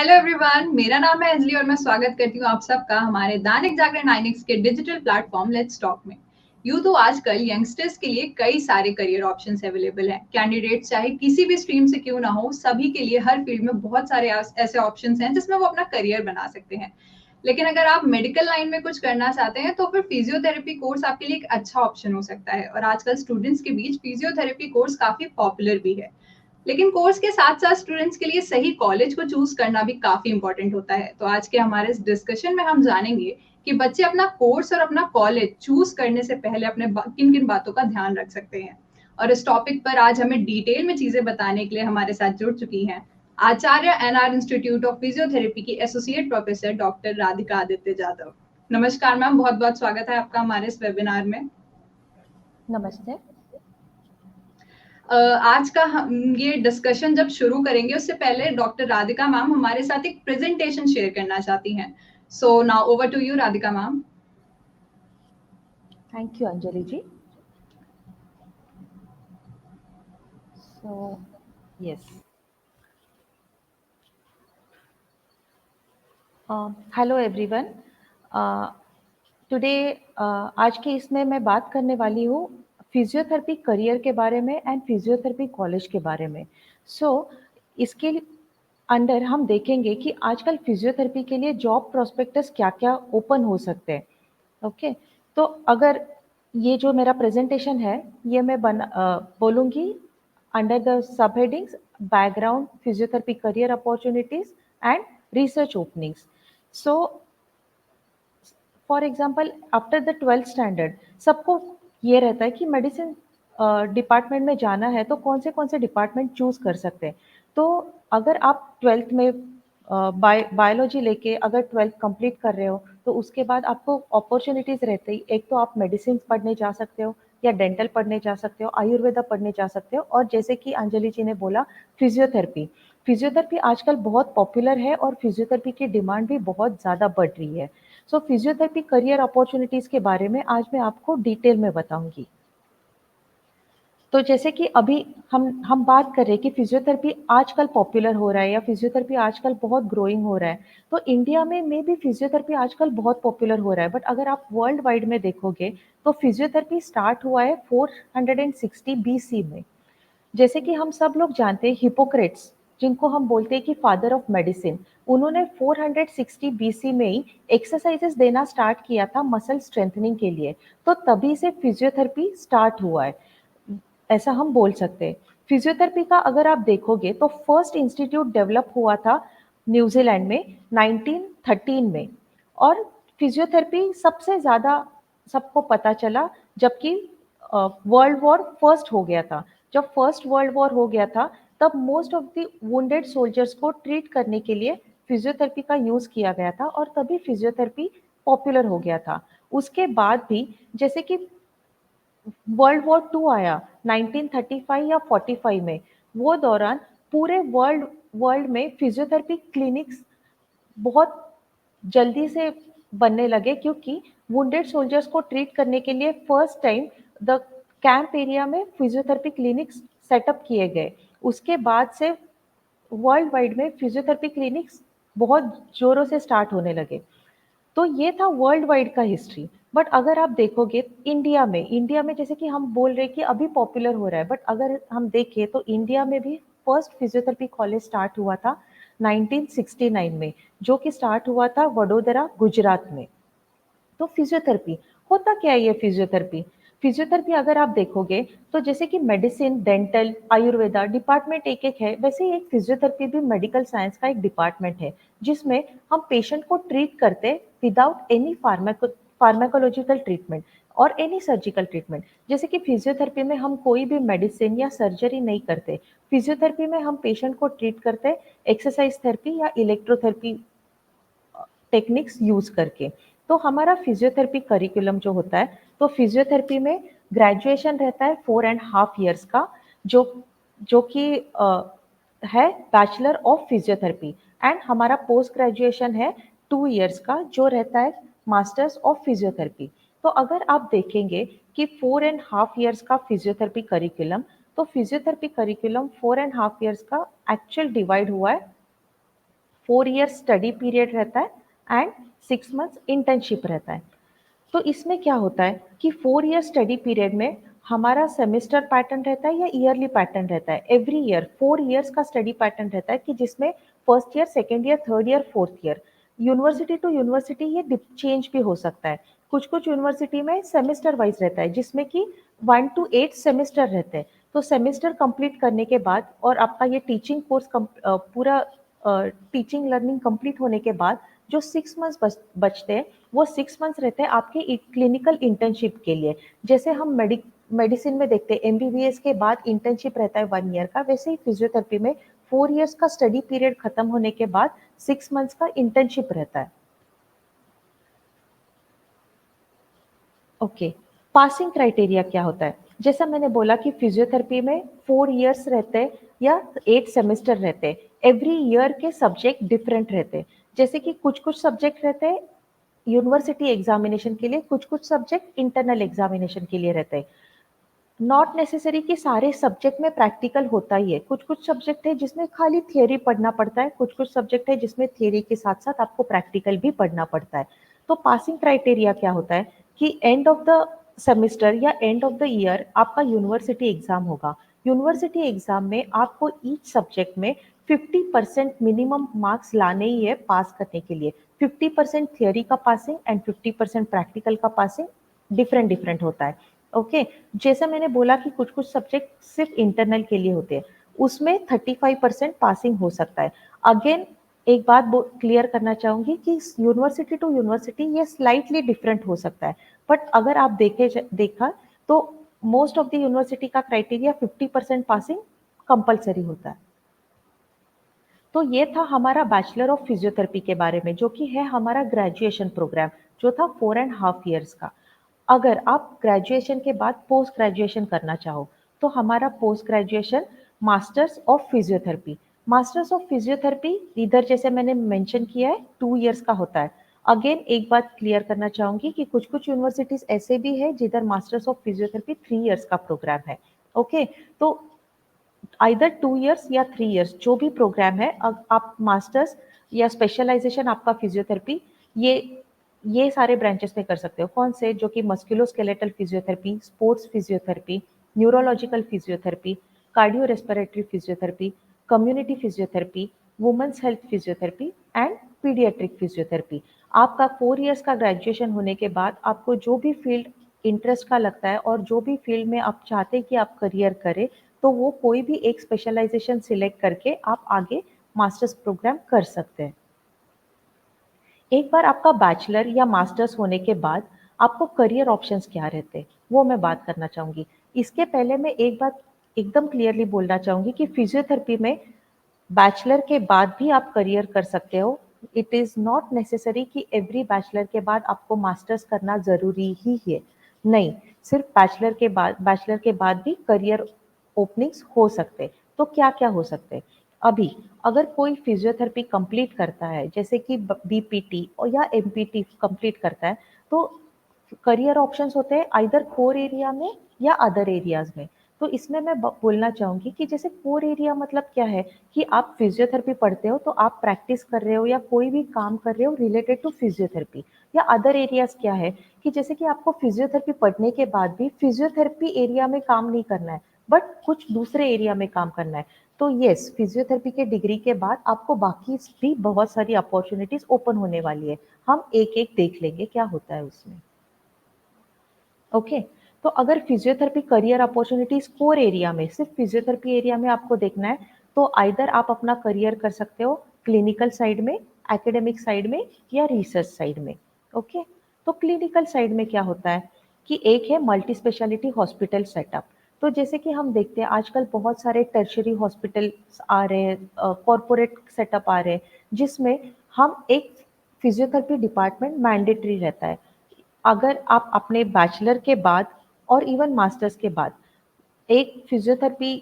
Hello everyone, मेरा नाम है अंजलि और मैं स्वागत करती हूँ आप सबका हमारे दैनिक जागरण 9X के डिजिटल प्लेटफॉर्म लेट्स टॉक में। यूं तो आजकल यंगस्टर्स के लिए कई सारे करियर ऑप्शंस अवेलेबल हैं। कैंडिडेट्स चाहे किसी भी स्ट्रीम से क्यों ना हो, सभी के लिए हर फील्ड में बहुत सारे ऐसे ऑप्शंस हैं जिसमें वो अपना करियर बना सकते हैं। लेकिन अगर आप मेडिकल लाइन में कुछ करना चाहते हैं तो फिर फिजियोथेरेपी कोर्स आपके लिए एक अच्छा ऑप्शन हो सकता है और आजकल स्टूडेंट्स के बीच फिजियोथेरेपी कोर्स काफी पॉपुलर भी है। लेकिन कोर्स के साथ साथ स्टूडेंट्स के लिए सही कॉलेज को चूज करना भी काफी इंपॉर्टेंट होता है। तो आज के हमारे इस डिस्कशन में हम जानेंगे कि बच्चे अपना कोर्स और अपना कॉलेज चूज करने से पहले अपने किन किन बातों का ध्यान रख सकते हैं। और इस टॉपिक पर आज हमें डिटेल में चीजें बताने के लिए हमारे साथ जुड़ चुकी हैं आचार्य NR इंस्टीट्यूट ऑफ फिजियोथेरेपी की associate professor doctor Radhika Aditya Jadhav. नमस्कार मैम, बहुत बहुत स्वागत है आपका हमारे इस वेबिनार में। नमस्ते। आज का हम ये डिस्कशन जब शुरू करेंगे उससे पहले डॉक्टर राधिका मैम हमारे साथ एक प्रेजेंटेशन शेयर करना चाहती हैं। So now over to you Radhika ma'am. Thank you Anjali ji. So yes. Hello everyone. Today आज के इसमें मैं बात करने वाली हूँ फिजियोथेरेपी करियर के बारे में एंड फिजियोथेरेपी कॉलेज के बारे में। इसके अंडर हम देखेंगे कि आजकल फिजियोथेरेपी के लिए जॉब प्रोस्पेक्टस क्या क्या ओपन हो सकते हैं। ओके, तो अगर ये जो मेरा प्रेजेंटेशन है ये मैं बोलूँगी under the sub headings background physiotherapy career opportunities and research openings. So for example after the 12th standard सबको ये रहता है कि मेडिसिन डिपार्टमेंट में जाना है तो कौन से डिपार्टमेंट चूज कर सकते हैं। तो अगर आप 12th में बायोलॉजी लेके अगर 12th कंप्लीट कर रहे हो तो उसके बाद आपको अपॉर्चुनिटीज रहती है। एक तो आप मेडिसिन पढ़ने जा सकते हो या डेंटल पढ़ने जा सकते हो, आयुर्वेदा पढ़ने जा सकते हो, और जैसे कि अंजलि जी ने बोला फिजियोथेरेपी। फिजियोथेरेपी आजकल बहुत पॉपुलर है और फिजियोथेरेपी की डिमांड भी बहुत ज़्यादा बढ़ रही है। सो फिजियोथेरेपी करियर अपॉर्चुनिटीज़ के बारे में आज मैं आपको डिटेल में बताऊंगी। तो जैसे कि अभी हम बात कर रहे हैं कि फिजियोथेरेपी आजकल पॉपुलर हो रहा है या फिजियोथेरेपी आजकल बहुत ग्रोइंग हो रहा है। तो इंडिया में भी फिजियोथेरेपी आजकल बहुत पॉपुलर हो रहा है, बट अगर आप वर्ल्ड वाइड में देखोगे तो फिजियोथेरेपी स्टार्ट हुआ है 460 BC में। जैसे कि हम सब लोग जानते हैं हिपोक्रेट्स, जिनको हम बोलते हैं कि फादर ऑफ मेडिसिन, उन्होंने 460 BC में ही एक्सरसाइजेस देना स्टार्ट किया था मसल स्ट्रेंथनिंग के लिए। तो तभी से फिजियोथेरेपी स्टार्ट हुआ है, ऐसा हम बोल सकते हैं। फिजियोथेरेपी का अगर आप देखोगे तो फर्स्ट इंस्टीट्यूट डेवलप हुआ था न्यूजीलैंड में 1913 में। और फिजियोथेरेपी सबसे ज़्यादा सबको पता चला जबकि वर्ल्ड वॉर फर्स्ट हो गया था। जब फर्स्ट वर्ल्ड वॉर हो गया था तब most of the wounded soldiers को ट्रीट करने के लिए फिजियोथेरेपी का यूज़ किया गया था और तभी फिजियोथेरेपी पॉपुलर हो गया था। उसके बाद भी जैसे कि वर्ल्ड वॉर टू आया 1935 या 45 में, वो दौरान पूरे वर्ल्ड वर्ल्ड में फिजियोथेरेपी क्लिनिक्स बहुत जल्दी से बनने लगे, क्योंकि वुंडेड सोल्जर्स को ट्रीट करने के लिए first time the camp area में फिजियोथेरेपी क्लिनिक्स सेटअप किए गए। उसके बाद से वर्ल्ड वाइड में फिजियोथेरेपी क्लिनिक्स बहुत जोरों से स्टार्ट होने लगे। तो ये था वर्ल्ड वाइड का हिस्ट्री। बट अगर आप देखोगे इंडिया में जैसे कि हम बोल रहे हैं कि अभी पॉपुलर हो रहा है, बट अगर हम देखें तो इंडिया में भी फर्स्ट फिजियोथेरेपी कॉलेज स्टार्ट हुआ था 1969 में, जो कि स्टार्ट हुआ था वडोदरा गुजरात में। तो फिजियोथेरेपी होता क्या है? ये फिजियोथेरेपी फिजियोथेरेपी अगर आप देखोगे तो जैसे कि मेडिसिन, डेंटल, आयुर्वेदा डिपार्टमेंट एक एक है, वैसे ही एक फिजियोथेरेपी भी मेडिकल साइंस का एक डिपार्टमेंट है, जिसमें हम पेशेंट को ट्रीट करते विदाउट एनी फार्माकोलॉजिकल ट्रीटमेंट और एनी सर्जिकल ट्रीटमेंट। जैसे कि फिजियोथेरेपी में हम कोई भी मेडिसिन या सर्जरी नहीं करते, फिजियोथेरेपी में हम पेशेंट को ट्रीट करते एक्सरसाइज थेरेपी या इलेक्ट्रोथेरेपी टेक्निक्स यूज करके। तो हमारा फिजियोथेरेपी करिकुलम जो होता है, तो फिजियोथेरेपी में ग्रेजुएशन रहता है 4.5 years का, जो जो कि है बैचलर ऑफ फिजियोथेरेपी, एंड हमारा पोस्ट ग्रेजुएशन है 2 years का, जो रहता है मास्टर्स ऑफ फिजियोथेरेपी। तो अगर आप देखेंगे कि 4.5 years का फिजियोथेरेपी करिकुलम, तो फिजियोथेरेपी करिकुलम 4.5 years का एक्चुअल डिवाइड हुआ है 4 ईयर्स स्टडी पीरियड रहता है एंड 6 मंथ्स इंटर्नशिप रहता है। तो इसमें क्या होता है कि 4 ईयर स्टडी पीरियड में हमारा सेमेस्टर पैटर्न रहता है या ईयरली पैटर्न रहता है। एवरी ईयर 4 ईयर्स का स्टडी पैटर्न रहता है कि जिसमें first year, second year, third year, fourth year, university to university ये चेंज भी हो सकता है। कुछ कुछ यूनिवर्सिटी में सेमेस्टर वाइज रहता है जिसमें कि 1 to 8 सेमेस्टर रहते हैं। तो सेमेस्टर कंप्लीट करने के बाद और आपका ये टीचिंग कोर्स पूरा टीचिंग लर्निंग कंप्लीट होने के बाद जो 6 मंथ्स बचते हैं वो 6 मंथ्स रहते हैं आपके क्लिनिकल इंटर्नशिप के लिए। जैसे हम मेडिसिन में देखते हैं एमबीबीएस के बाद इंटर्नशिप रहता है 1 ईयर का, वैसे ही फिजियोथेरेपी में 4 ईयर्स का स्टडी पीरियड खत्म होने के बाद 6 मंथ्स का इंटर्नशिप रहता है। ओके, पासिंग क्राइटेरिया क्या होता है? जैसा मैंने बोला कि फिजियोथेरेपी में 4 ईयर्स रहते हैं या 8 सेमेस्टर रहते हैं। एवरी ईयर के सब्जेक्ट डिफरेंट रहते हैं। जैसे कि कुछ-कुछ सब्जेक्ट रहते हैं यूनिवर्सिटी एग्जामिनेशन के लिए, कुछ-कुछ सब्जेक्ट इंटरनल एग्जामिनेशन के लिए रहते हैं। नॉट नेसेसरी कि सारे सब्जेक्ट में प्रैक्टिकल होता ही है। कुछ-कुछ सब्जेक्ट है जिसमें खाली थियरी पढ़ना पड़ता है, कुछ-कुछ सब्जेक्ट है जिसमें थियरी के साथ-साथ आपको प्रैक्टिकल भी पढ़ना पड़ता है। तो पासिंग क्राइटेरिया क्या होता है कि एंड ऑफ द सेमेस्टर या एंड ऑफ द ईयर आपका यूनिवर्सिटी एग्जाम होगा। यूनिवर्सिटी एग्जाम में आपको ईच सब्जेक्ट में 50% मिनिमम मार्क्स लाने ही है पास करने के लिए। 50% थियरी का पासिंग एंड 50% प्रैक्टिकल का पासिंग डिफरेंट डिफरेंट होता है। ओके, जैसा मैंने बोला कि कुछ-कुछ सब्जेक्ट सिर्फ इंटरनल के लिए होते हैं, उसमें 35% पासिंग हो सकता है। अगेन एक बात क्लियर करना चाहूँगी कि यूनिवर्सिटी टू यूनिवर्सिटी ये स्लाइटली डिफरेंट हो सकता है, बट अगर आप देखा तो मोस्ट ऑफ द यूनिवर्सिटी का क्राइटेरिया 50% पासिंग कंपल्सरी होता है। तो ये था हमारा बैचलर ऑफ फिजियोथेरेपी के बारे में, जो कि है हमारा ग्रेजुएशन प्रोग्राम, जो था 4.5 ईयर्स का। अगर आप ग्रेजुएशन के बाद पोस्ट ग्रेजुएशन करना चाहो, तो हमारा post graduation masters of physiotherapy. Masters of physiotherapy इधर जैसे मैंने मेंशन किया है 2 ईयर्स का होता है। अगेन एक बात क्लियर करना चाहूँगी कि कुछ-कुछ यूनिवर्सिटीज़ ऐसे भी है जिधर मास्टर्स ऑफ फिजियोथेरेपी 3 ईयर्स का प्रोग्राम है। ओके, तो आइदर 2 ईयर्स या 3 ईयर्स जो भी प्रोग्राम है, आप मास्टर्स या स्पेशलाइजेशन आपका फिजियोथेरेपी ये ये सारे ब्रांचेस में कर सकते हो। कौन से? जो कि musculoskeletal physiotherapy, sports physiotherapy, neurological physiotherapy, cardio respiratory physiotherapy, community physiotherapy, women's health physiotherapy and paediatric physiotherapy. आपका 4 ईयर्स का ग्रेजुएशन होने के बाद आपको जो भी फील्ड इंटरेस्ट का लगता है और जो भी फील्ड में आप चाहते हैं कि आप करियर करें, तो वो कोई भी एक स्पेशलाइजेशन सिलेक्ट करके आप आगे मास्टर्स प्रोग्राम कर सकते हैं। एक बार आपका बैचलर या मास्टर्स होने के बाद आपको करियर ऑप्शंस क्या रहते हैं, वो मैं बात करना चाहूँगी। इसके पहले मैं एक बात एकदम क्लियरली बोलना चाहूँगी कि फिजियोथेरेपी में बैचलर के बाद भी आप करियर कर सकते हो। इट इज़ नॉट नेसेसरी कि एवरी बैचलर के बाद आपको मास्टर्स करना ज़रूरी ही है। नहीं, सिर्फ बैचलर के बाद भी करियर ओपनिंग्स हो सकते। तो क्या-क्या हो सकते? अभी अगर कोई फिजियोथेरेपी कंप्लीट करता है, जैसे कि बीपीटी और या एमपीटी कंप्लीट करता है, तो करियर ऑप्शंस होते हैं आइदर कोर एरिया में या अदर एरियाज़ में। तो इसमें मैं बोलना चाहूँगी कि जैसे कोर एरिया मतलब क्या है कि आप फिजियोथेरेपी पढ़ते हो तो आप प्रैक्टिस कर रहे हो या कोई भी काम कर रहे हो रिलेटेड टू फिजियोथेरेपी। या अदर एरियाज़ क्या है कि जैसे कि आपको फिजियोथेरेपी पढ़ने के बाद भी फिजियोथेरेपी एरिया में काम नहीं करना है, बट कुछ दूसरे एरिया में काम करना है। तो येस, फिजियोथेरेपी के डिग्री के बाद आपको बाकी भी बहुत सारी अपॉर्च्युनिटीज़ ओपन होने वाली है। हम एक-एक देख लेंगे क्या होता है उसमें। ओके, तो अगर physiotherapy career opportunities core area में, सिर्फ फिजियोथेरेपी एरिया में आपको देखना है, तो आइदर आप अपना करियर कर सकते हो क्लिनिकल साइड में, एकेडमिक साइड में या रिसर्च साइड में। ओके, तो क्लिनिकल साइड में क्या होता है कि एक है मल्टी स्पेशलिटी हॉस्पिटल सेटअप। तो जैसे कि हम देखते हैं आजकल बहुत सारे टर्शरी हॉस्पिटल्स आ रहे हैं, कॉरपोरेट सेटअप आ रहे हैं, जिसमें हम एक फिजियोथेरेपी डिपार्टमेंट मैंडेटरी रहता है। अगर आप अपने बैचलर के बाद और इवन मास्टर्स के बाद एक फिजियोथेरेपी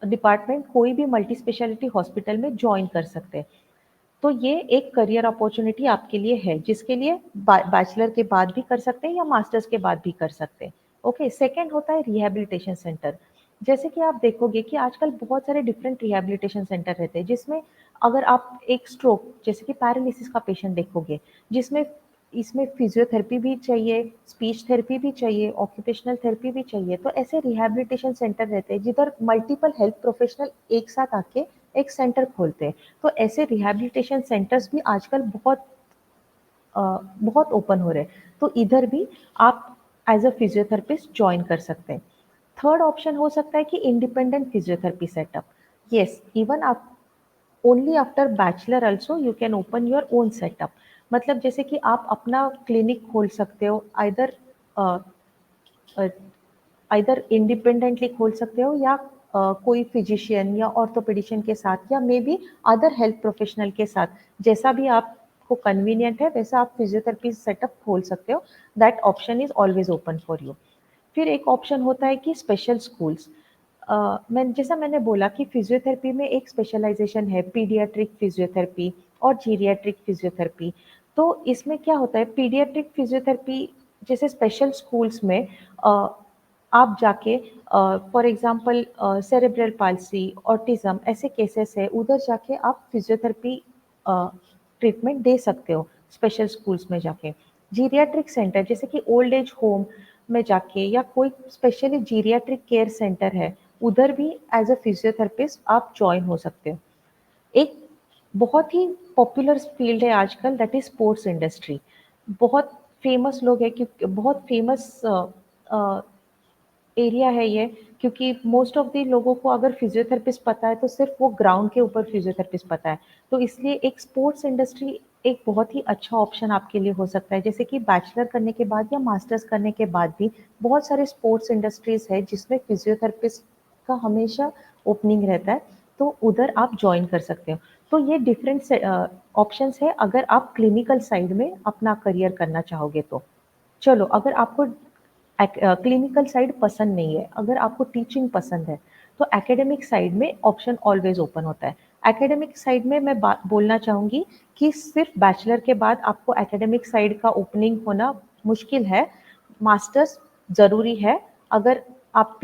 डिपार्टमेंट कोई भी मल्टी स्पेशलिटी हॉस्पिटल में जॉइन कर सकते हैं। तो ये एक करियर अपॉर्चुनिटी आपके लिए है, जिसके लिए बैचलर के बाद भी कर सकते हैं या मास्टर्स के बाद भी कर सकते हैं। ओके, सेकंड होता है रिहैबिलिटेशन सेंटर। जैसे कि आप देखोगे कि आजकल बहुत सारे डिफरेंट रिहैबिलिटेशन सेंटर रहते हैं, जिसमें अगर आप एक स्ट्रोक जैसे कि पैरालिसिस का पेशेंट देखोगे, जिसमें इसमें फिजियोथेरेपी भी चाहिए, स्पीच थेरेपी भी चाहिए, ऑक्यूपेशनल थेरेपी भी चाहिए। तो ऐसे रिहैबिलिटेशन सेंटर रहते हैं जिधर मल्टीपल हेल्थ प्रोफेशनल एक साथ आके एक सेंटर खोलते हैं। तो ऐसे रिहैबिलिटेशन सेंटर्स भी आजकल बहुत ओपन हो रहे हैं। तो इधर भी आप एज अ फिजियोथेरेपिस्ट ज्वाइन कर सकते हैं। थर्ड ऑप्शन हो सकता है कि independent physiotherapy setup. Yes, even आप only after bachelor also you can open your own setup. मतलब जैसे कि आप अपना क्लिनिक खोल सकते हो, आइदर आइदर इंडिपेंडेंटली खोल सकते हो, या कोई फिजिशियन या ऑर्थोपेडिशियन के साथ, या may be other health professional के साथ। जैसा भी आपको कन्वीनियंट है वैसा आप फिजियोथेरेपी सेटअप खोल सकते हो। That option is always open for you. फिर एक ऑप्शन होता है कि स्पेशल स्कूल्स। मैंने बोला कि फिजियोथेरेपी में एक स्पेशलाइजेशन है, पीडियाट्रिक फिजियोथेरेपी और जीरियाट्रिक फिजियोथेरेपी। तो इसमें क्या होता है, पीडियाट्रिक फिजियोथेरेपी जैसे स्पेशल स्कूल्स में अ, आप जाके for example cerebral palsy, autism ऐसे केसेस है, उधर जाके आप फिजियोथेरेपी ट्रीटमेंट दे सकते हो स्पेशल स्कूल्स में जाके। जीरियाट्रिक सेंटर जैसे कि ओल्ड एज होम में जाके, या कोई स्पेशली जीरियाट्रिक केयर सेंटर है, उधर भी एज अ फिजियोथेरेपिस्ट आप ज्वाइन हो सकते हो। एक बहुत ही पॉपुलर फील्ड है आजकल, दैट इज स्पोर्ट्स इंडस्ट्री। बहुत फेमस लोग हैं, क्योंकि बहुत फेमस एरिया है ये, क्योंकि मोस्ट ऑफ द लोगों को अगर फिजियोथेरेपिस्ट पता है तो सिर्फ वो ग्राउंड के ऊपर फिजियोथेरेपिस्ट पता है। तो इसलिए एक स्पोर्ट्स इंडस्ट्री एक बहुत ही अच्छा ऑप्शन आपके लिए हो सकता है। जैसे कि बैचलर करने के बाद या मास्टर्स करने के बाद भी बहुत सारे स्पोर्ट्स इंडस्ट्रीज है जिसमें फिजियोथेरेपिस्ट का हमेशा ओपनिंग रहता है। तो उधर आप ज्वाइन कर सकते हो। तो ये डिफरेंट ऑप्शंस है अगर आप क्लिनिकल साइड में अपना करियर करना चाहोगे तो। चलो, अगर आपको क्लिनिकल साइड पसंद नहीं है, अगर आपको टीचिंग पसंद है, तो एकेडमिक साइड में ऑप्शन ऑलवेज ओपन होता है। एकेडमिक साइड में मैं बोलना चाहूँगी कि सिर्फ बैचलर के बाद आपको एकेडमिक साइड का ओपनिंग होना मुश्किल है। मास्टर्स ज़रूरी है। अगर आप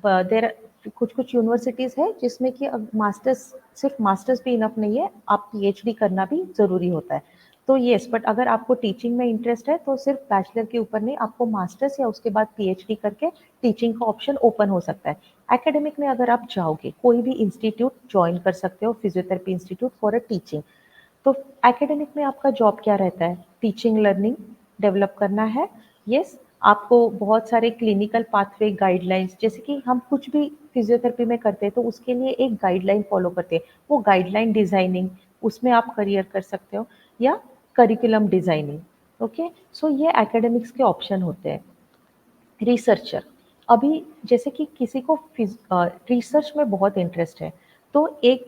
देर कुछ कुछ यूनिवर्सिटीज़ है जिसमें कि मास्टर्स, सिर्फ मास्टर्स भी इनफ नहीं है, आप पीएचडी करना भी ज़रूरी होता है। तो येस, बट अगर आपको टीचिंग में इंटरेस्ट है तो सिर्फ बैचलर के ऊपर नहीं, आपको मास्टर्स या उसके बाद पीएचडी करके टीचिंग का ऑप्शन ओपन हो सकता है। एकेडमिक में अगर आप चाहोगे कोई भी इंस्टीट्यूट ज्वाइन कर सकते हो, physiotherapy institute for a teaching. तो एकेडमिक में आपका जॉब क्या रहता है, टीचिंग लर्निंग डेवलप करना है। यस, आपको बहुत सारे क्लिनिकल पाथवे गाइडलाइंस, जैसे कि हम कुछ भी फिजियोथेरेपी में करते हैं तो उसके लिए एक गाइडलाइन फॉलो करते हैं, वो गाइडलाइन डिजाइनिंग, उसमें आप करियर कर सकते हो, या करिकुलम डिजाइनिंग। ओके, सो ये एकेडमिक्स के ऑप्शन होते हैं। रिसर्चर, अभी जैसे कि किसी को रिसर्च में बहुत इंटरेस्ट है, तो एक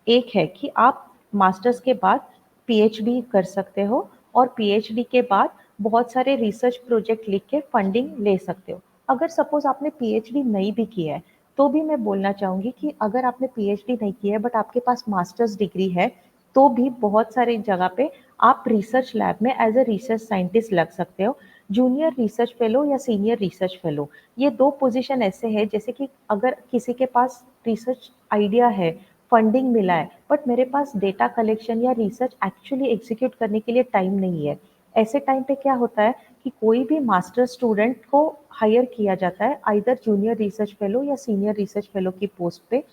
एक है कि आप मास्टर्स के बाद पीएचडी कर सकते हो, और पीएचडी के बाद बहुत सारे रिसर्च प्रोजेक्ट लिख के फंडिंग ले सकते हो। अगर सपोज आपने पीएचडी नहीं भी किया है, तो भी मैं बोलना चाहूँगी कि अगर आपने पीएचडी नहीं किया है बट आपके पास मास्टर्स डिग्री है, तो भी बहुत सारी जगह पे आप रिसर्च लैब में एज अ रिसर्च साइंटिस्ट लग सकते हो। जूनियर रिसर्च फेलो या सीनियर रिसर्च फेलो, ये दो पोजीशन ऐसे हैं, जैसे कि अगर किसी के पास रिसर्च आइडिया है, फंडिंग मिला है, बट मेरे पास डेटा कलेक्शन या रिसर्च एक्चुअली एग्जीक्यूट करने के लिए टाइम नहीं है, ऐसे टाइम पे क्या होता है कि कोई भी मास्टर स्टूडेंट को हायर किया जाता है आइदर जूनियर रिसर्च फेलो या सीनियर रिसर्च फेलो की पोस्ट पे,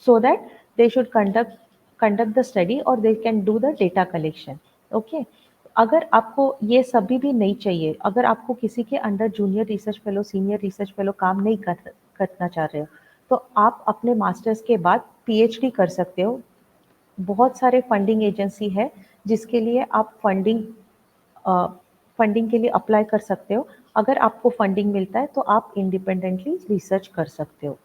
so that they should conduct the study or they can do the data collection. Okay, अगर आपको ये सभी भी नहीं चाहिए, अगर आपको किसी के under junior research fellow, senior research fellow काम नहीं करना चाह रहे हो, तो आप अपने मास्टर्स के बाद पीएचडी कर सकते हो। बहुत सारे फंडिंग एजेंसी है जिसके लिए आप फंडिंग के लिए अप्लाई कर सकते हो। अगर आपको फंडिंग मिलता है तो आप इंडिपेंडेंटली रिसर्च कर सकते हो।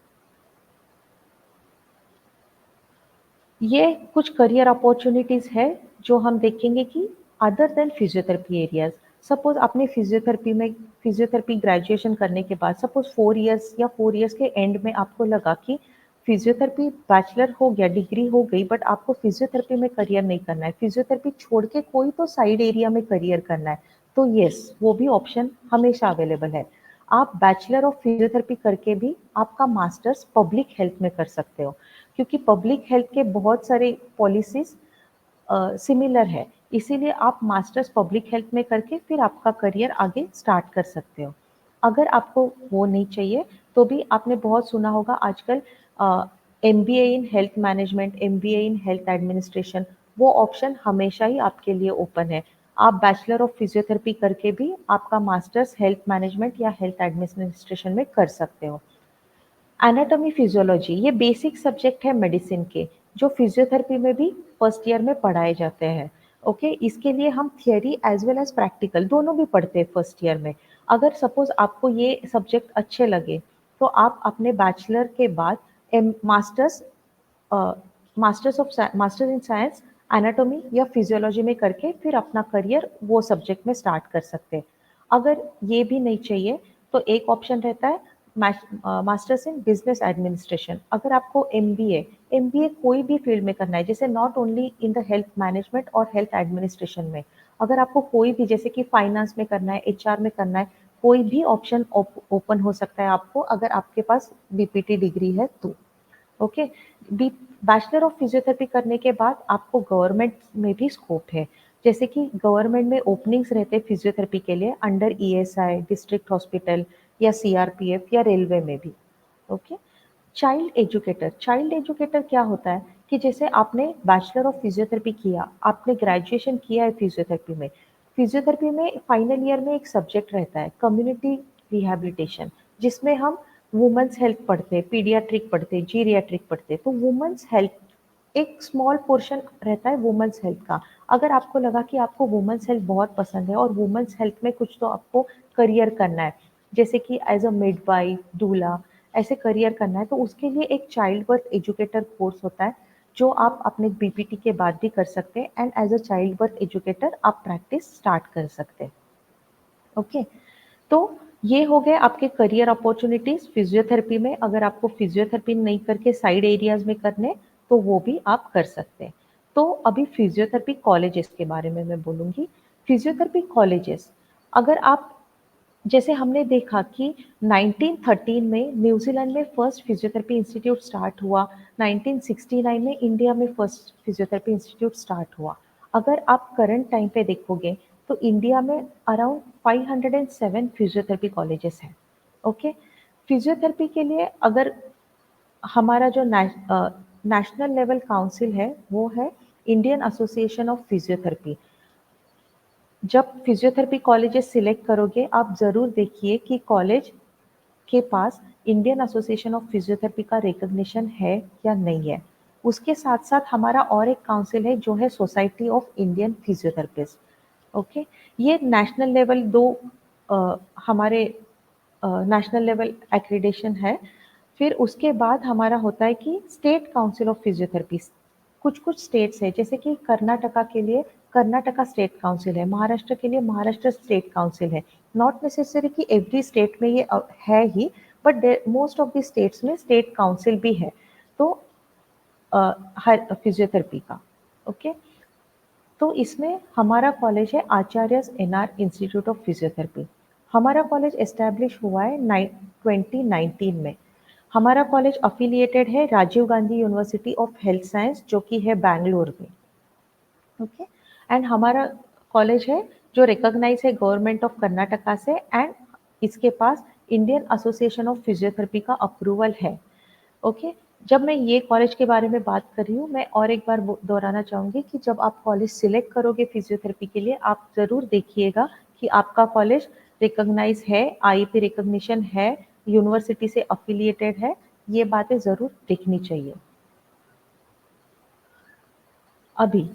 ये कुछ करियर अपॉर्चुनिटीज़ है जो हम देखेंगे कि other than physiotherapy areas. Suppose आपने फिजियोथेरेपी ग्रेजुएशन करने के बाद, सपोज 4 इयर्स या 4 इयर्स के एंड में आपको लगा कि फिजियोथेरेपी बैचलर हो गया, डिग्री हो गई, बट आपको फिजियोथेरेपी में करियर नहीं करना है, फिजियोथेरेपी छोड़ के कोई तो साइड एरिया में करियर करना है, तो येस, वो भी ऑप्शन हमेशा अवेलेबल है। आप बैचलर ऑफ फिजियोथेरेपी करके भी आपका मास्टर्स पब्लिक हेल्थ में कर सकते हो, क्योंकि पब्लिक हेल्थ के बहुत सारे पॉलिसीज सिमिलर है, इसीलिए आप मास्टर्स पब्लिक हेल्थ में करके फिर आपका करियर आगे स्टार्ट कर सकते हो। अगर आपको वो नहीं चाहिए तो भी आपने बहुत सुना होगा आजकल MBA in health management, MBA in health administration, वो ऑप्शन हमेशा ही आपके लिए ओपन है। आप बैचलर ऑफ फिजियोथेरेपी करके भी आपका मास्टर्स हेल्थ मैनेजमेंट या हेल्थ एडमिनिस्ट्रेशन में कर सकते हो। एनाटॉमी फिजियोलॉजी ये बेसिक सब्जेक्ट है मेडिसिन के, जो फिजियोथेरेपी में भी फर्स्ट ईयर में पढ़ाए जाते हैं। ओके, इसके लिए हम theory as well as practical दोनों भी पढ़ते हैं फर्स्ट ईयर में। अगर सपोज आपको ये सब्जेक्ट अच्छे लगे तो आप अपने बैचलर के बाद masters masters in science anatomy या फिजियोलॉजी में करके फिर अपना करियर वो सब्जेक्ट में स्टार्ट कर सकते हैं। अगर ये भी नहीं चाहिए तो एक ऑप्शन रहता है मास्टर्स इन बिजनेस एडमिनिस्ट्रेशन। अगर आपको एमबीए कोई भी फील्ड में करना है, जैसे not only in the health management और हेल्थ एडमिनिस्ट्रेशन में, अगर आपको कोई भी जैसे कि फाइनेंस में करना है, एचआर में करना है, कोई भी ऑप्शन ओपन हो सकता है आपको, अगर आपके पास बीपीटी डिग्री है तो। ओके, बैचलर ऑफ फिजियोथेरेपी करने के बाद आपको गवर्नमेंट में भी स्कोप है, जैसे कि गवर्नमेंट में ओपनिंग्स रहते हैं फिजियोथेरेपी के लिए अंडर ईएसआई, डिस्ट्रिक्ट हॉस्पिटल या सीआरपीएफ या रेलवे में भी। ओके, चाइल्ड एजुकेटर क्या होता है कि जैसे आपने बैचलर ऑफ फिजियोथेरेपी किया, आपने ग्रेजुएशन किया है फिजियोथेरेपी में, फिजियोथेरेपी में फाइनल ईयर में एक सब्जेक्ट रहता है कम्युनिटी रिहैबिलिटेशन, जिसमें हम वुमेन्स हेल्थ पढ़ते हैं, पीडियाट्रिक पढ़ते हैं, जीरियाट्रिक पढ़ते हैं। तो वुमेन्स हेल्थ एक स्मॉल पोर्शन रहता है वुमेन्स हेल्थ का। अगर आपको लगा कि आपको वुमेन्स हेल्थ बहुत पसंद है और वुमेन्स हेल्थ में कुछ तो आपको करियर करना है, जैसे कि एज अ मिडवाइफ, डूला, ऐसे करियर करना है, तो उसके लिए एक चाइल्ड बर्थ एजुकेटर कोर्स होता है, जो आप अपने बीपीटी के बाद भी कर सकते हैं, and as a child birth educator आप प्रैक्टिस स्टार्ट कर सकते हैं। ओके, तो ये हो गए आपके करियर अपॉर्चुनिटीज फिजियोथेरेपी में। अगर आपको फिजियोथेरेपी नहीं करके साइड एरियाज में करने, तो वो भी आप कर सकते हैं। तो अभी फिजियोथेरेपी कॉलेजेस के बारे में मैं बोलूँगी। फिजियोथेरेपी कॉलेजेस, अगर आप, जैसे हमने देखा कि 1913 में न्यूजीलैंड में फर्स्ट फिजियोथेरेपी इंस्टीट्यूट स्टार्ट हुआ, 1969 में इंडिया में फर्स्ट फिजियोथेरेपी इंस्टीट्यूट स्टार्ट हुआ। अगर आप करंट टाइम पे देखोगे तो इंडिया में अराउंड 507 फिजियोथेरेपी कॉलेजेस हैं। ओके, फिजियोथेरेपी के लिए अगर हमारा जो नेशनल लेवल काउंसिल है वो है इंडियन एसोसिएशन ऑफ फिजियोथेरेपी। जब फिजियोथेरेपी कॉलेजेस सिलेक्ट करोगे, आप ज़रूर देखिए कि कॉलेज के पास इंडियन एसोसिएशन ऑफ फिजियोथेरेपी का रिकॉग्निशन है या नहीं है। उसके साथ-साथ हमारा और एक काउंसिल है जो है society of Indian physiotherapist. Okay, ये नेशनल लेवल हमारे नेशनल लेवल एक्रीडेशन है। फिर उसके बाद हमारा होता है कि स्टेट काउंसिल ऑफ फिजियोथेरेपी। कुछ-कुछ स्टेट्स हैं, जैसे कि कर्नाटका के लिए कर्नाटका स्टेट काउंसिल है, महाराष्ट्र के लिए महाराष्ट्र स्टेट काउंसिल है। नॉट नेसेसरी कि एवरी स्टेट में ये है ही, but most of the states में स्टेट काउंसिल भी है। तो हर फिजियोथेरेपी का। ओके, तो इसमें हमारा कॉलेज है Acharya's NR institute of physiotherapy. हमारा कॉलेज एस्टैब्लिश हुआ है 2019 में। हमारा कॉलेज अफिलिएटेड है Rajiv Gandhi university of health science, जो कि है बैंगलोर में। ओके, एंड हमारा कॉलेज है जो रिकॉग्नाइज है गवर्नमेंट ऑफ कर्नाटका से, एंड इसके पास इंडियन एसोसिएशन ऑफ फिजियोथेरेपी का अप्रूवल है। ओके, जब मैं ये कॉलेज के बारे में बात कर रही हूँ, मैं और एक बार दोहराना चाहूँगी कि जब आप कॉलेज सिलेक्ट करोगे फिजियोथेरेपी के लिए, आप ज़रूर देखिएगा कि आपका कॉलेज रिकॉग्नाइज है, आईपी रिकॉग्निशन है, यूनिवर्सिटी से अफिलिएटेड है, ये बातें ज़रूर देखनी चाहिए। अभी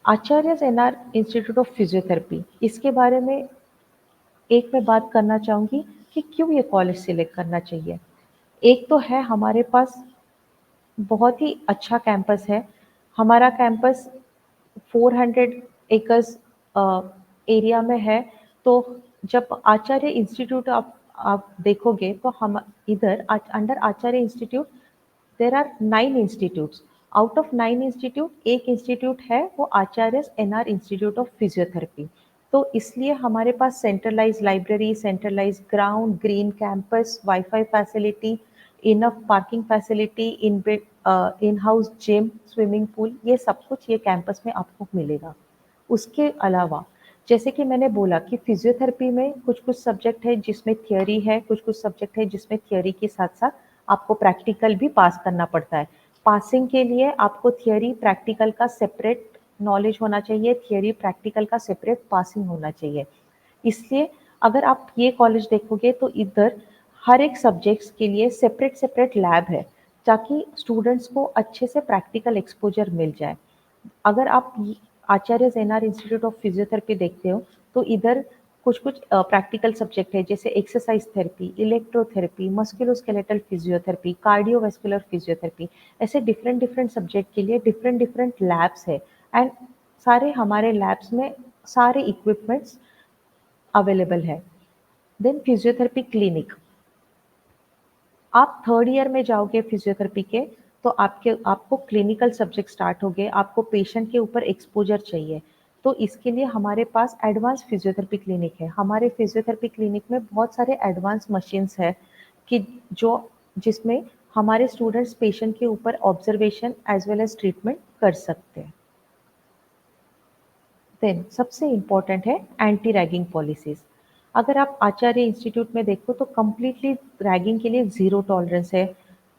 आचार्य एनआर इंस्टीट्यूट ऑफ फिजियोथेरेपी, इसके बारे में एक मैं बात करना चाहूँगी कि क्यों ये कॉलेज सिलेक्ट करना चाहिए। एक तो है हमारे पास बहुत ही अच्छा कैंपस है। हमारा कैंपस 400 एकर्स एरिया में है। तो जब आचार्य इंस्टीट्यूट आप देखोगे तो हम इधर under Acharya institute there are 9 institutes. Out of 9 institute एक इंस्टीट्यूट है वो Acharya NR institute of physiotherapy. तो इसलिए हमारे पास centralised library, centralised ground, green campus, wifi facility, enough parking facility, in house gym, swimming pool, ये सब कुछ ये कैंपस में आपको मिलेगा। उसके अलावा जैसे कि मैंने बोला कि फिजियोथेरेपी में कुछ-कुछ सब्जेक्ट है जिसमें थियरी है, कुछ-कुछ सब्जेक्ट है जिसमें थियरी के साथ-साथ आपको प्रैक्टिकल भी पास करना पड़ता है। पासिंग के लिए आपको थियरी, प्रैक्टिकल का सेपरेट नॉलेज होना चाहिए, थियरी, प्रैक्टिकल का सेपरेट पासिंग होना चाहिए। इसलिए अगर आप ये कॉलेज देखोगे तो इधर हर एक सब्जेक्ट्स के लिए सेपरेट-सेपरेट लैब है, ताकि स्टूडेंट्स को अच्छे से प्रैक्टिकल एक्सपोज़र मिल जाए। अगर आप आचार्य एनआर इंस्टीट्यूट ऑफ फिजियोथेरेपी देखते हो तो इधर कुछ-कुछ प्रैक्टिकल सब्जेक्ट है जैसे exercise therapy, electrotherapy, musculoskeletal physiotherapy, cardiovascular physiotherapy, ऐसे डिफरेंट सब्जेक्ट के लिए डिफरेंट लैब्स है एंड सारे हमारे लैब्स में सारे इक्विपमेंट्स अवेलेबल है। देन फिजियोथेरेपी क्लिनिक, आप थर्ड ईयर में जाओगे फिजियोथेरेपी के तो आपको क्लिनिकल सब्जेक्ट स्टार्ट हो गए, आपको पेशेंट के ऊपर एक्सपोजर चाहिए। तो इसके लिए हमारे पास एडवांस फिजियोथेरेपी क्लिनिक है। हमारे फिजियोथेरेपी क्लिनिक में बहुत सारे एडवांस मशीन्स है कि जो जिसमें हमारे स्टूडेंट्स पेशेंट के ऊपर observation as well as treatment कर सकते हैं। देन सबसे इम्पोर्टेंट है एंटी रैगिंग पॉलिसीज। अगर आप आचार्य इंस्टीट्यूट में देखो तो कम्प्लीटली रैगिंग के लिए ज़ीरो टॉलरेंस है।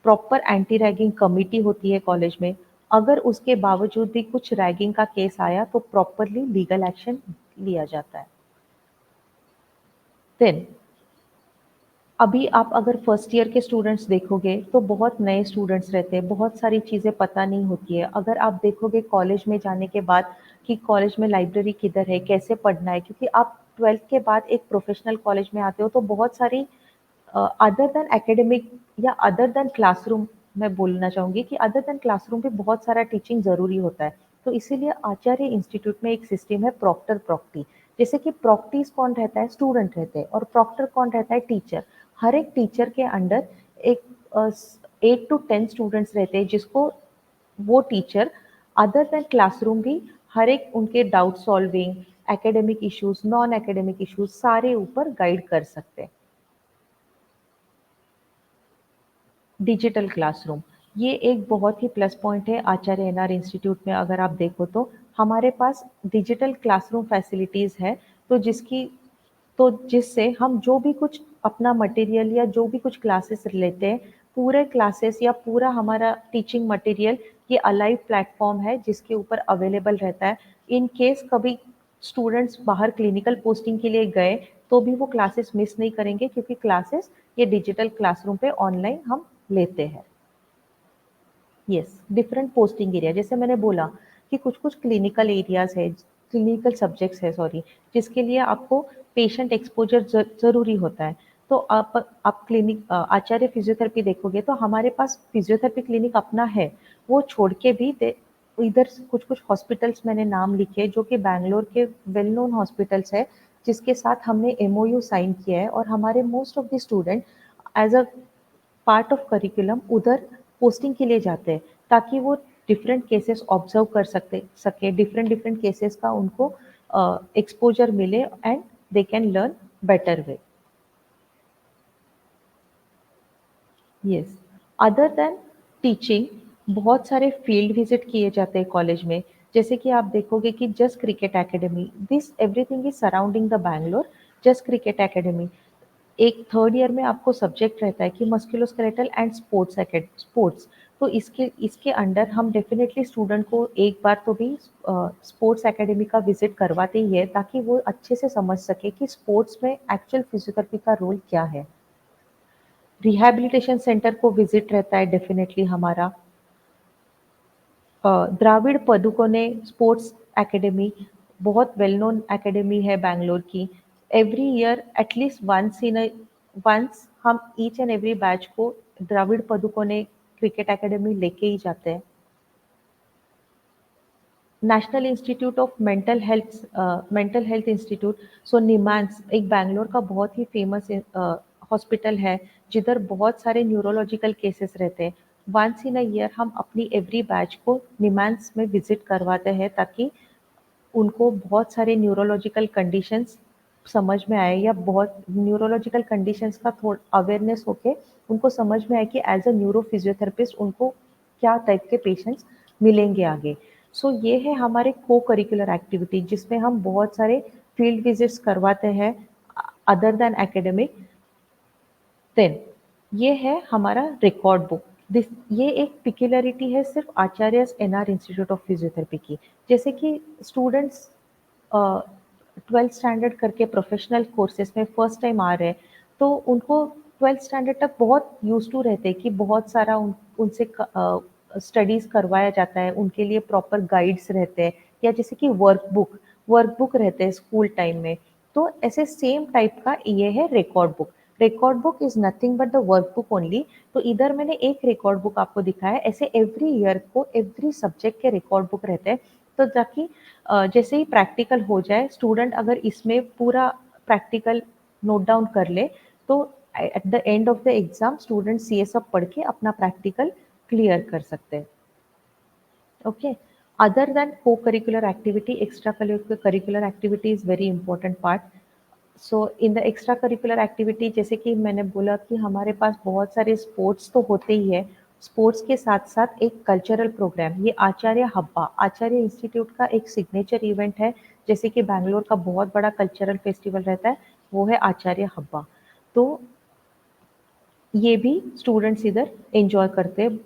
प्रॉपर एंटी रैगिंग कमिटी होती है कॉलेज में। अगर उसके बावजूद भी कुछ रैगिंग का केस आया तो प्रॉपरली लीगल एक्शन लिया जाता है। देन अभी आप अगर फर्स्ट ईयर के स्टूडेंट्स देखोगे तो बहुत नए स्टूडेंट्स रहते हैं, बहुत सारी चीज़ें पता नहीं होती है। अगर आप देखोगे कॉलेज में जाने के बाद कि कॉलेज में लाइब्रेरी किधर है, कैसे पढ़ना है, क्योंकि आप 12th के बाद एक प्रोफेशनल कॉलेज में आते हो तो बहुत सारी अदर देन एकेडमिक या अदर देन क्लासरूम, मैं बोलना चाहूँगी कि अदर देन क्लासरूम भी बहुत सारा टीचिंग ज़रूरी होता है। तो इसीलिए आचार्य इंस्टीट्यूट में एक सिस्टम है प्रॉक्टर प्रॉक्टी। जैसे कि प्रॉक्टीज कौन रहता है, स्टूडेंट रहते हैं, और प्रॉक्टर कौन रहता है, टीचर। हर एक टीचर के अंडर एक 8 to 10 स्टूडेंट्स रहते हैं जिसको वो टीचर अदर देन क्लासरूम भी हर एक उनके doubt solving, academic issues, non academic issues सारे ऊपर गाइड कर सकते हैं। डिजिटल क्लासरूम, ये एक बहुत ही प्लस पॉइंट है आचार्य एनआर इंस्टीट्यूट में। अगर आप देखो तो हमारे पास डिजिटल क्लासरूम फैसिलिटीज़ है, तो जिससे हम जो भी कुछ अपना मटेरियल या जो भी कुछ क्लासेस लेते हैं, पूरे क्लासेस या पूरा हमारा टीचिंग मटेरियल ये अलाइव प्लेटफॉर्म है जिसके ऊपर अवेलेबल रहता है। इन केस कभी स्टूडेंट्स बाहर क्लिनिकल पोस्टिंग के लिए गए तो भी वो क्लासेस मिस नहीं करेंगे, क्योंकि क्लासेस ये डिजिटल क्लासरूम पे ऑनलाइन हम लेते हैं। यस, डिफरेंट पोस्टिंग एरिया, जैसे मैंने बोला कि कुछ-कुछ क्लिनिकल एरियाज़ है, क्लिनिकल सब्जेक्ट्स है सॉरी, जिसके लिए आपको पेशेंट एक्सपोज़र ज़रूरी होता है। तो आप आचार्य फिज़ियोथेरेपी देखोगे तो हमारे पास फिज़ियोथेरेपी क्लिनिक अपना है। वो छोड़ के भी इधर कुछ-कुछ हॉस्पिटल्स मैंने नाम लिखे जो कि बैंगलोर के वेल नोन हॉस्पिटल्स है, जिसके साथ हमने एमओयू साइन किया है, और हमारे most of the student as a part of curriculum उधर पोस्टिंग के लिए जाते हैं, ताकि वो डिफरेंट केसेस ऑब्जर्व कर सके, डिफरेंट केसेस का उनको एक्सपोजर मिले and they can learn better way. Yes, other than teaching बहुत सारे फील्ड विजिट किए जाते हैं कॉलेज में। जैसे कि आप देखोगे कि just cricket academy, this everything is surrounding the Bangalore. Just cricket academy एक थर्ड ईयर में आपको सब्जेक्ट रहता है कि मस्कुलोस्केलेटल एंड स्पोर्ट्स। तो इसके इसके अंडर हम डेफिनेटली स्टूडेंट को एक बार तो भी स्पोर्ट्स एकेडमी का विजिट करवाते ही है, ताकि वो अच्छे से समझ सके कि स्पोर्ट्स में एक्चुअल फिजियोथेरेपी का रोल क्या है। रिहैबिलिटेशन सेंटर को विजिट रहता है डेफिनेटली हमारा। द्राविड़ पदुकोणे स्पोर्ट्स एकेडमी बहुत वेल नोन एकेडमी है बैंगलोर की। एवरी ईयर एटलीस्ट वंस हम ईच एंड एवरी बैच को द्राविड़ पदुकोणे क्रिकेट एकेडमी लेके ही जाते हैं। National institute of mental health institute, so NIMHANS, एक बैंगलोर का बहुत ही फेमस हॉस्पिटल है जिधर बहुत सारे न्यूरोलॉजिकल केसेस रहते हैं। वंस इन अ ईयर हम अपनी एवरी बैच को निमांस में विजिट करवाते हैं, ताकि उनको बहुत सारे न्यूरोलॉजिकल कंडीशंस समझ में आए या बहुत न्यूरोलॉजिकल कंडीशंस का थोड़ा अवेयरनेस होके उनको समझ में आए कि एज अ न्यूरो फिजियोथेरेपिस्ट उनको क्या टाइप के पेशेंट्स मिलेंगे आगे। सो ये है हमारे को करिकुलर एक्टिविटी जिसमें हम बहुत सारे फील्ड विजिट्स करवाते हैं अदर देन एकेडमिक। देन ये है हमारा रिकॉर्ड बुक। दिस ये एक पिक्युलरिटी है सिर्फ Acharya's NR institute of physiotherapy की। जैसे कि स्टूडेंट्स 12th स्टैंडर्ड करके प्रोफेशनल कोर्सेज में फर्स्ट टाइम आ रहे हैं तो उनको 12th स्टैंडर्ड तक बहुत यूज टू रहते हैं कि बहुत सारा उनसे स्टडीज करवाया जाता है, उनके लिए प्रॉपर गाइड्स रहते हैं या जैसे कि वर्कबुक रहते हैं स्कूल टाइम में। तो ऐसे सेम टाइप का ये है record book. Record book is nothing but the workbook only. तो इधर मैंने एक रिकॉर्ड बुक आपको दिखाया है, ऐसे एवरी ईयर को एवरी सब्जेक्ट के रिकॉर्ड बुक रहते हैं। तो ताकि जैसे ही प्रैक्टिकल हो जाए स्टूडेंट अगर इसमें पूरा प्रैक्टिकल नोट डाउन कर ले तो at the end of the exam students ये सब पढ़ के अपना प्रैक्टिकल क्लियर कर सकते हैं। ओके, अदर देन को curricular activity extra curricular activity is very important part. So in the extra curricular activity जैसे कि मैंने बोला कि हमारे पास बहुत सारे स्पोर्ट्स तो होते ही है। स्पोर्ट्स के साथ साथ एक कल्चरल प्रोग्राम, ये आचार्य हब्बा आचार्य इंस्टीट्यूट का एक सिग्नेचर इवेंट है। जैसे कि बैंगलोर का बहुत बड़ा कल्चरल फेस्टिवल रहता है वो है आचार्य हब्बा। तो ये भी स्टूडेंट्स इधर एंजॉय करते हैं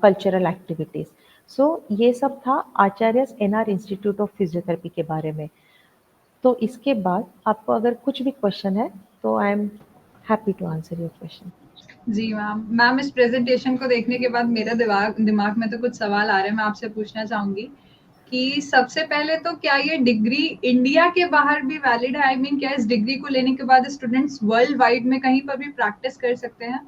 कल्चरल एक्टिविटीज। सो ये सब था आचार्य एनआर इंस्टीट्यूट ऑफ फिजियोथेरेपी के बारे में। तो इसके बाद आपको अगर कुछ भी क्वेश्चन है तो I am happy to answer your question. जी मैम इस प्रेजेंटेशन को देखने के बाद मेरा दिमाग में तो कुछ सवाल आ रहे हैं। मैं आपसे पूछना चाहूंगी कि सबसे पहले तो क्या ये डिग्री इंडिया के बाहर भी वैलिड है? आई मीन क्या इस डिग्री को लेने के बाद स्टूडेंट्स वर्ल्ड वाइड में कहीं पर भी प्रैक्टिस कर सकते हैं?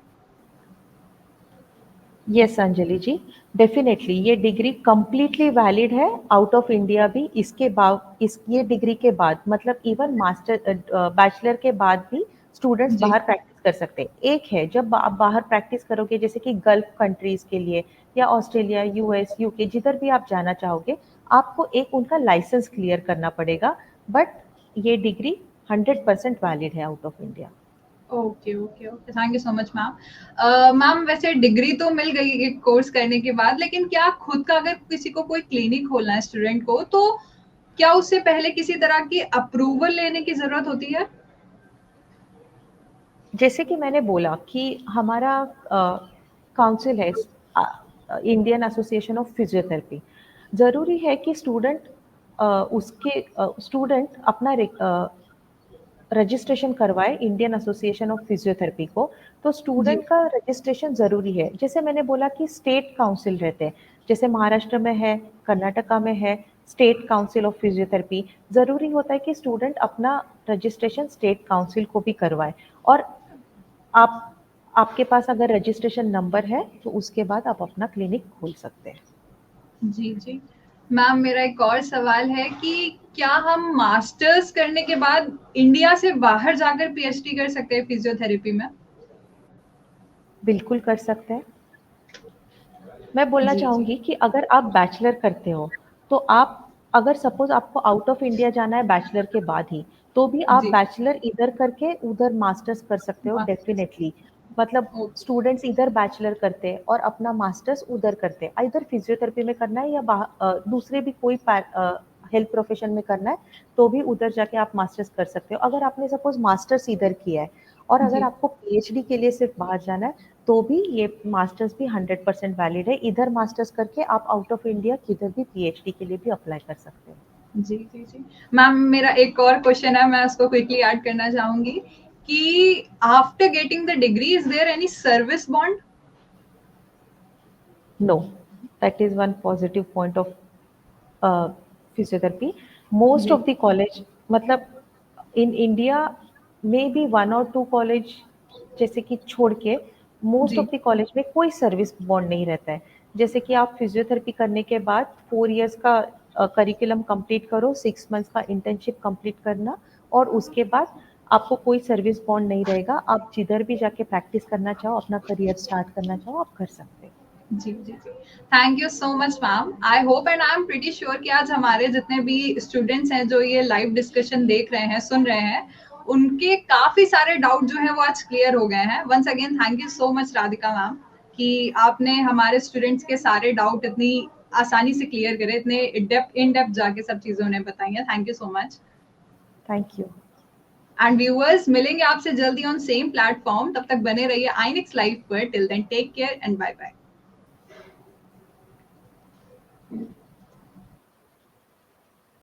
यस अंजलि जी, डेफिनेटली ये डिग्री कंप्लीटली वैलिड है आउट ऑफ इंडिया भी। इसके बाद इस ये डिग्री के बाद मतलब इवन मास्टर बैचलर के बाद भी स्टूडेंट्स जी बाहर प्रैक्टिस कर सकते हैं। एक है जब आप बाहर प्रैक्टिस करोगे जैसे कि गल्फ कंट्रीज के लिए या ऑस्ट्रेलिया यूएस यूके जिधर भी आप जाना चाहोगे आपको एक उनका लाइसेंस क्लियर करना पड़ेगा। बट ये डिग्री 100% वैलिड है out of India. Okay okay okay, thank you so much ma'am. Ma'am वैसे डिग्री तो मिल गई एक कोर्स करने के बाद, लेकिन क्या खुद का अगर किसी को कोई क्लिनिक खोलना है स्टूडेंट को, तो क्या उससे पहले किसी तरह की अप्रूवल लेने की जरूरत होती है? जैसे कि मैंने बोला कि हमारा काउंसिल है इंडियन एसोसिएशन ऑफ फिजियोथेरेपी। ज़रूरी है कि उसके स्टूडेंट अपना रजिस्ट्रेशन करवाए इंडियन एसोसिएशन ऑफ फिजियोथेरेपी को। तो जी स्टूडेंट का रजिस्ट्रेशन ज़रूरी है। जैसे मैंने बोला कि स्टेट काउंसिल रहते हैं, जैसे महाराष्ट्र में है, कर्नाटका में है स्टेट काउंसिल ऑफ फिजियोथेरेपी। ज़रूरी होता है कि स्टूडेंट अपना रजिस्ट्रेशन स्टेट काउंसिल को भी करवाए। और आप आपके पास अगर रजिस्ट्रेशन नंबर है तो उसके बाद आप अपना क्लिनिक खोल सकते हैं। जी जी। मैम मेरा एक और सवाल है कि क्या हम मास्टर्स करने के बाद इंडिया से बाहर जाकर पीएचडी कर सकते हैं फिजियोथेरेपी में? बिल्कुल कर सकते हैं। मैं बोलना जी जी। चाहूँगी कि अगर आप बैचलर करते हो तो आप अगर सपोज़ आपको आउट ऑफ इंडिया जाना है बैचलर के बाद ही, तो भी आप जी बैचलर इधर करके उधर मास्टर्स कर सकते हो मास्टर्स। डेफ़िनेटली। मतलब ओके। स्टूडेंट्स इधर बैचलर करते हैं और अपना मास्टर्स उधर करते हैं। इधर फिज़ियोथेरेपी में करना है या दूसरे भी कोई हेल्थ प्रोफ़ेशन में करना है, तो भी उधर जाके आप मास्टर्स कर सकते हो। अगर आपने सपोज़ मास्टर्स इधर किया है और अगर जी आपको पीएचडी के लिए सिर्फ़ बाहर जाना है, तो भी ये मास्टर्स भी 100% वैलिड है। इधर मास्टर्स करके आप आउट ऑफ इंडिया किधर भी पीएचडी के लिए भी अप्लाई कर सकते हैं। जी जी जी। मैम मेरा एक और क्वेश्चन है, मैं उसको क्विकली ऐड करना चाहूंगी कि after getting the degree is there any service bond? No, that is one positive point of physiotherapy. Most जी ऑफ द कॉलेज मतलब इन इंडिया में भी वन और टू कॉलेज जैसे कि छोड़ के मोस्ट जी। ऑफ द कॉलेज में कोई सर्विस बॉन्ड नहीं रहता है। जैसे कि आप फिजियोथेरेपी करने के बाद 4 इयर्स का करिकुलम कंप्लीट करो, 6 मंथ्स का इंटर्नशिप कंप्लीट करना और उसके बाद आपको कोई सर्विस बॉन्ड नहीं रहेगा। आप जिधर भी जाके प्रैक्टिस करना चाहो, अपना करियर स्टार्ट करना चाहो, आप कर सकते हो। जी जी जी, thank you so much ma'am. I hope and I am pretty sure कि आज हमारे जितने भी स्टूडेंट्स हैं जो ये लाइव डिस्कशन देख रहे हैं, सुन रहे हैं, उनके काफी सारे डाउट जो है वो आज क्लियर हो गए हैं। Once again thank you so much Radhika ma'am कि आपने हमारे स्टूडेंट्स के सारे डाउट इतनी आसानी से क्लियर करे, इतने इन डेप्थ जाके सब चीजें उन्हें बताई हैं। Thank you so much. Thank you. And viewers, मिलेंगे आपसे जल्दी ऑन सेम प्लेटफॉर्म, तब तक बने रहिए आईनेक्स लाइव पर। Till then take care and bye bye.